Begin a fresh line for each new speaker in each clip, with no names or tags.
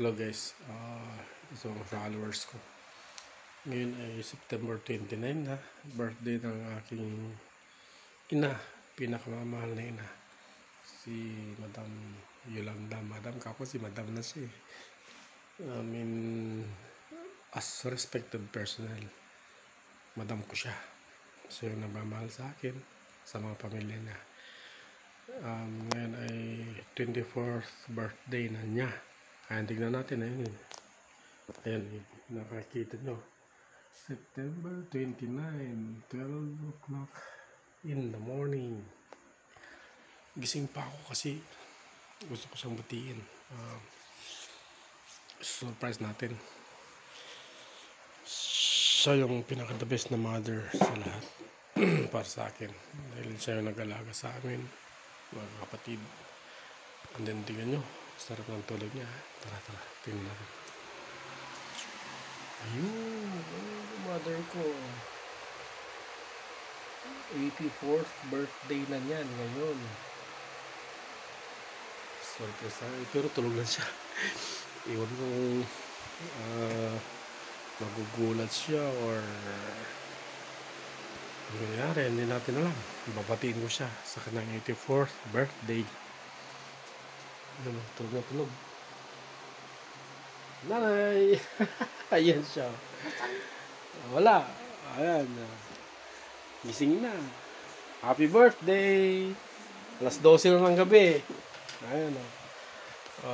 Hello guys, ito ang followers ko. Ngayon ay September 29 na, birthday ng aking ina, pinakamamahal na ina, si Madam Yolanda. Madam kako, si Madam na siya eh. As respected personnel, Madam ko siya. Siya yung nagmamahal sa akin, sa mga pamilya niya. Ngayon ay 24th birthday na niya. Ayan, tignan natin eh. Ayan, nakakita nyo. September 29, 12 o'clock in the morning. Gising pa ako kasi gusto ko siyang batiin. Surprise natin. Siya yung pinaka-the best na mother sa lahat. Para sa akin. Dahil siya yung nag-alaga sa amin, mga kapatid. And then tingnan nyo, sarap ng tulog niya. Tara, tingnan natin. Ayun, mother ko. 84th birthday na niyan ngayon. Sorpresa, pero tulog lang siya. Iwan ko magugulat siya or ano nangyari, hindi natin alam. Babatiin ko siya sa kanyang 84th birthday. Tulog na tulog. Nanay! Ayan siya. Wala. Ayan. Gising na. Happy birthday! Alas 12 na ng gabi. Ayan o.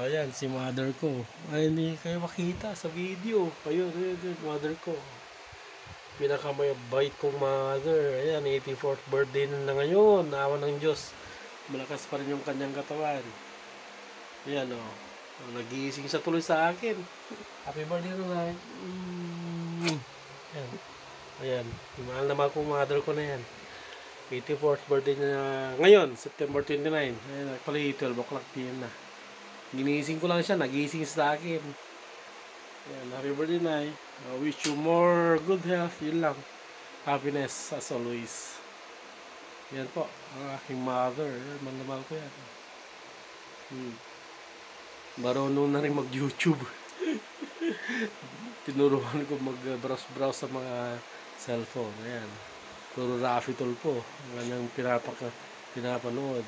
Ayan, si mother ko. Ay, hindi kayo makita sa video. Ayun, mother ko. Pinakamayabait kong mother. Ayan, 84th birthday na ngayon. Awa ng Diyos. Malakas pa rin yung kanyang katawan. Ayan o. Nagising siya tuloy sa akin. Happy birthday na. Ayan. Ayan. Mahal na mahal kong mother ko na yan. 84th birthday na ngayon, September 29. Ayan, actually 12 o'clock PM na. Ginising ko lang siya, nagising sa akin. Ayan, happy birthday na. I wish you more good health. Yun lang. Happiness as always. Yan po, ang aking mother. Mahal na mahal ko yan. Marunong na rin mag-YouTube. Tinuruan ko mag-browse sa mga cellphone. Ayan. Puro Rafi Tulfo. Ang kanyang pinapanood.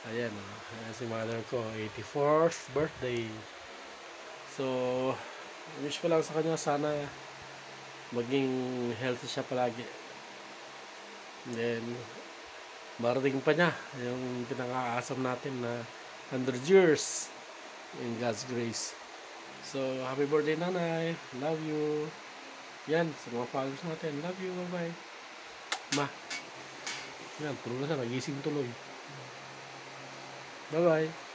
Ayan. Ayan si mother ko. 84th birthday. So, wish ko lang sa kanya sana maging healthy siya palagi. And then, marating pa niya yung pinang-aasam natin na 100 years in God's grace. So, happy birthday nanay. Love you. Yan, sa mga followers natin. Love you. Bye-bye. Ma. Yan, tulog na siya. Nagising tuloy. Bye-bye.